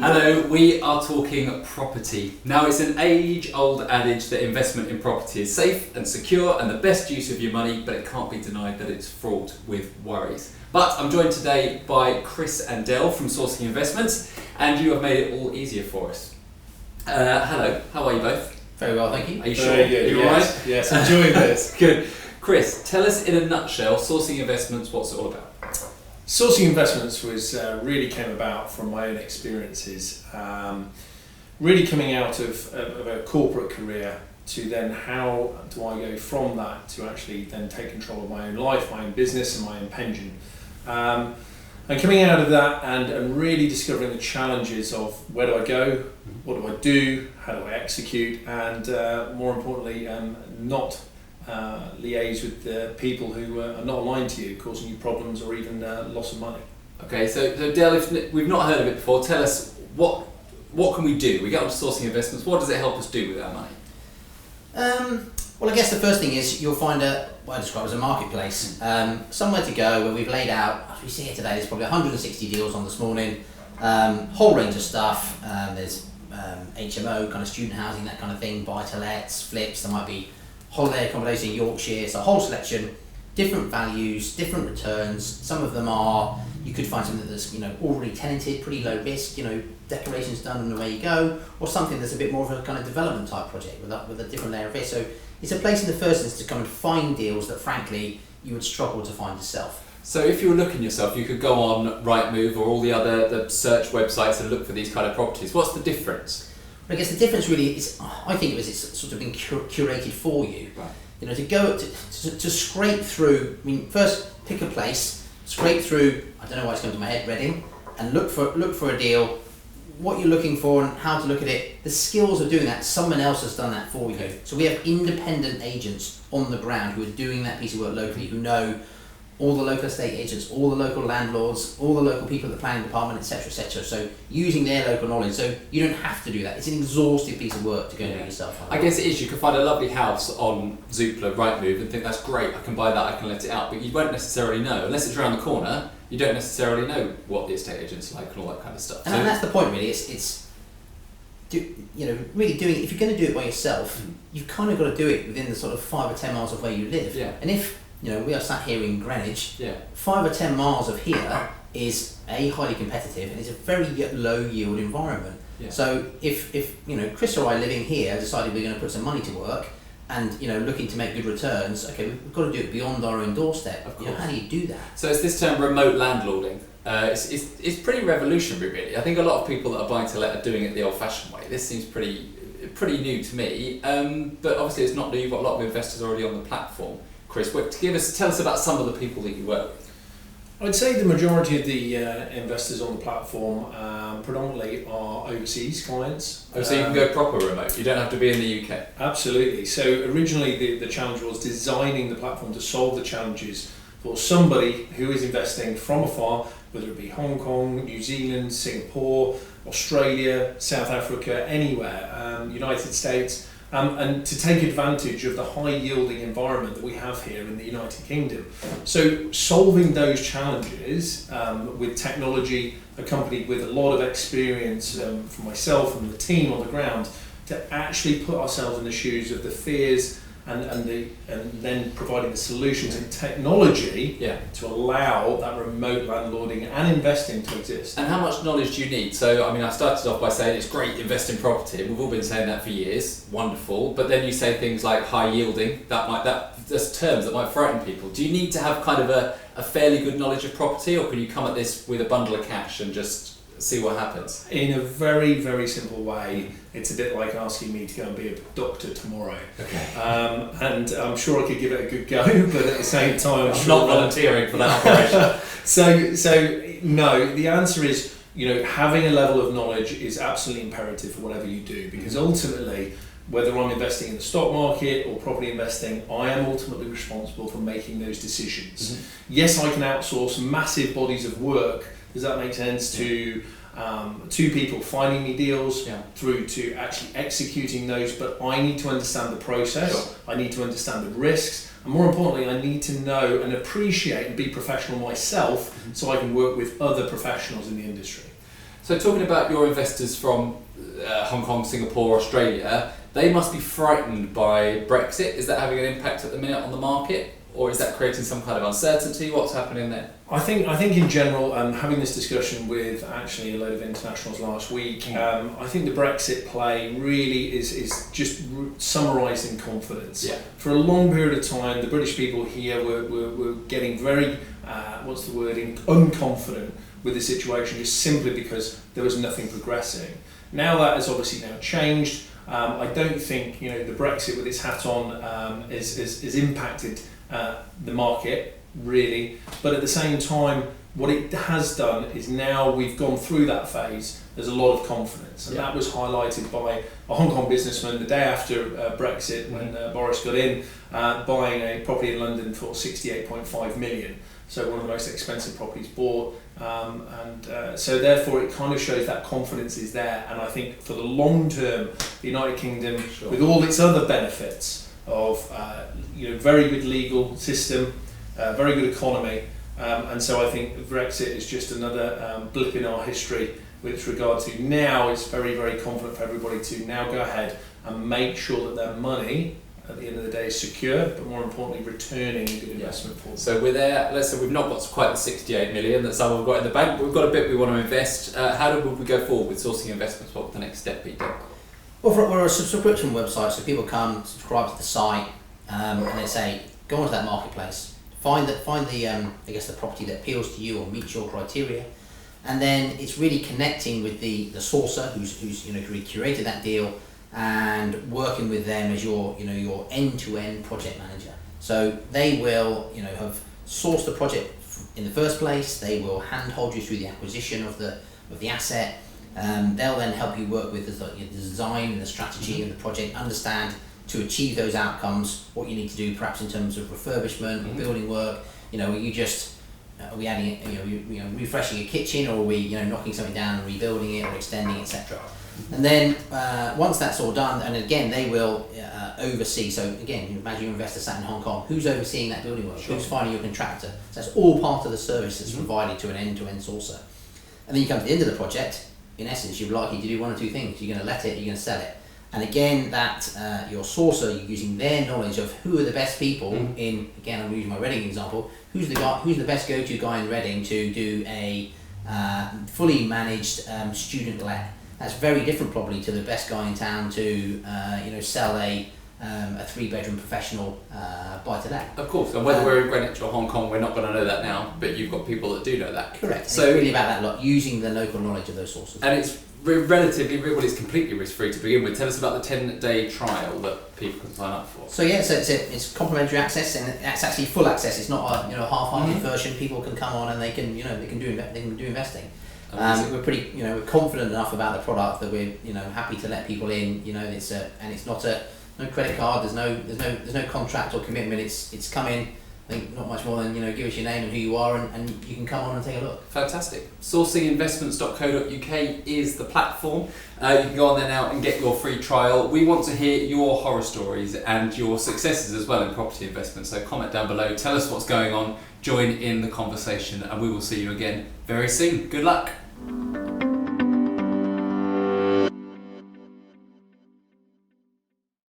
Hello, we are talking property. Now, it's an age-old adage that investment in property is safe and secure and the best use of your money, but it can't be denied that it's fraught with worries. But I'm joined today by Chris and Del from Sourcing Investments, and you have made it all easier for us. Hello, how are you both? Very well, thank you. Are you sure? Very good, Are you yes, alright? yes, enjoying this. Good. Chris, tell us in a nutshell, Sourcing Investments, what's it all about? Sourcing Investments was really came about from my own experiences, really coming out of a corporate career to then how do I go from that to actually then take control of my own life, my own business and my own pension. And coming out of that and really discovering the challenges of where do I go, what do I do, how do I execute, and more importantly, not liaise with the people who are not aligned to you, causing you problems or even loss of money. Okay, so Del, if we've not heard of it before, tell us what can we do? We get onto Sourcing Investments, what does it help us do with our money? Well, I guess the first thing is you'll find what I describe as a marketplace, somewhere to go where we've laid out, as we see here today, there's probably 160 deals on this morning, whole range of stuff. There's HMO, kind of student housing, that kind of thing, buy-to-lets, flips, there might be holiday accommodation in Yorkshire, so a whole selection, different values, different returns. Some of them are, you could find something that's already tenanted, pretty low risk, decorations done and away you go, or something that's a bit more of a kind of development type project with a different layer of risk. So it's a place in the first instance to come and find deals that frankly you would struggle to find yourself. So if you were looking yourself, you could go on Rightmove or all the search websites and look for these kind of properties. What's the difference? I guess the difference really is, I think it's sort of been curated for you. Right. To go to scrape through. I mean, first pick a place, scrape through. I don't know why it's come to my head, Reading, and look for a deal. What you're looking for and how to look at it. The skills of doing that, someone else has done that for you. So we have independent agents on the ground who are doing that piece of work locally, who know all the local estate agents, all the local landlords, all the local people at the planning department, etc., etc. So using their local knowledge, so you don't have to do that. It's an exhaustive piece of work to go and do it yourself. I guess it is. You can find a lovely house on Zoopla, Rightmove, and think that's great. I can buy that. I can let it out, but you won't necessarily know unless it's around the corner. You don't necessarily know what the estate agent's like and all that kind of stuff. And that's the point, really. It's really doing it. If you're going to do it by yourself, you've kind of got to do it within the sort of 5 or 10 miles of where you live. Yeah. And if we are sat here in Greenwich, Yeah. 5 or 10 miles of here is highly competitive and it's a very low yield environment. Yeah. So if Chris or I living here decided we're going to put some money to work and looking to make good returns, okay, we've got to do it beyond our own doorstep. Of course. How do you do that? So it's this term remote landlording. It's pretty revolutionary, really. I think a lot of people that are buying to let are doing it the old-fashioned way. This seems pretty new to me, but obviously it's not new. You've got a lot of investors already on the platform. Chris, tell us about some of the people that you work with. I'd say the majority of the investors on the platform predominantly are overseas clients. Oh, so you can go proper remote. You don't have to be in the UK. Absolutely. So originally the challenge was designing the platform to solve the challenges for somebody who is investing from afar, whether it be Hong Kong, New Zealand, Singapore, Australia, South Africa, anywhere, United States, and to take advantage of the high yielding environment that we have here in the United Kingdom. So solving those challenges with technology accompanied with a lot of experience from myself and the team on the ground to actually put ourselves in the shoes of the fears and then providing the solutions and technology to allow that remote landlording and investing to exist. And how much knowledge do you need? So, I mean, I started off by saying it's great, invest in property. We've all been saying that for years, wonderful. But then you say things like high yielding, that's terms that might frighten people. Do you need to have kind of a fairly good knowledge of property, or can you come at this with a bundle of cash and just see what happens? In a very, very simple way, it's a bit like asking me to go and be a doctor tomorrow. Okay. And I'm sure I could give it a good go, but at the same time, I'm not volunteering for that operation. So no, the answer is, having a level of knowledge is absolutely imperative for whatever you do, because ultimately, whether I'm investing in the stock market or property investing, I am ultimately responsible for making those decisions. Mm-hmm. Yes, I can outsource massive bodies of work. Does that make sense? To people finding me deals, through to actually executing those, but I need to understand the process. Sure. I need to understand the risks, and more importantly, I need to know and appreciate and be professional myself, so I can work with other professionals in the industry. So talking about your investors from Hong Kong, Singapore, Australia, they must be frightened by Brexit. Is that having an impact at the minute on the market? Or is that creating some kind of uncertainty? What's happening there? I think in general, having this discussion with actually a load of internationals last week, I think the Brexit play really is just summarised in confidence. Yeah. For a long period of time, the British people here were getting very, unconfident with the situation, just simply because there was nothing progressing. Now that has obviously now changed. I don't think the Brexit with its hat on is impacted the market really, but at the same time, what it has done is now we've gone through that phase. There's a lot of confidence, and that was highlighted by a Hong Kong businessman the day after Brexit, when Boris got in, buying a property in London for 68.5 million. So one of the most expensive properties bought, so therefore it kind of shows that confidence is there. And I think for the long term, the United Kingdom, with all its other benefits of very good legal system, very good economy, and so I think Brexit is just another blip in our history with regard to now. It's very, very confident for everybody to now go ahead and make sure that their money at the end of the day is secure, but more importantly returning a good investment for them. So we're there, let's say we've not got quite the 68 million that some have got in the bank, but we've got a bit we want to invest. How do we go forward with sourcing investments? What would the next step be, Doug? Well, we're a subscription website, so people come, subscribe to the site, and they say, go onto that marketplace, find the the property that appeals to you or meets your criteria, and then it's really connecting with the sourcer who's curated that deal, and working with them as your end-to-end project manager. So they will have sourced the project in the first place. They will handhold you through the acquisition of the asset. They'll then help you work with the design and the strategy of the project, understand to achieve those outcomes what you need to do, perhaps in terms of refurbishment or building work. Are you just are we adding refreshing a kitchen, or are we knocking something down and rebuilding it or extending, etc. And then once that's all done, and again they will oversee. So again, imagine your investor sat in Hong Kong. Who's overseeing that building work? Who's finding your contractor? So that's all part of the service that's provided to an end-to-end sourcer. And then you come to the end of the project. In essence, you're likely to do one or two things. You're going to let it, you're going to sell it. And again, that your sourcer, you're using their knowledge of who are the best people in, again, I'm using my Reading example, who's the best go-to guy in Reading to do a fully managed student let. That's very different probably to the best guy in town to sell a 3-bedroom professional buy-to-let. Of course, and whether we're in Greenwich or Hong Kong, we're not going to know that now, but you've got people that do know that. Correct. So it's really about that using the local knowledge of those sources. And it's it's completely risk-free to begin with. Tell us about the 10-day trial that people can sign up for. So it's complimentary access, and it's actually full access. It's not a half-hearted version. People can come on and they can do investing. We're pretty we're confident enough about the product that we're happy to let people in. It's not no credit card. There's no contract or commitment. It's come in. I think not much more than give us your name and who you are, and you can come on and take a look. Fantastic. Sourcinginvestments.co.uk is the platform. You can go on there now and get your free trial. We want to hear your horror stories and your successes as well in property investment. So comment down below. Tell us what's going on. Join in the conversation, and we will see you again very soon. Good luck.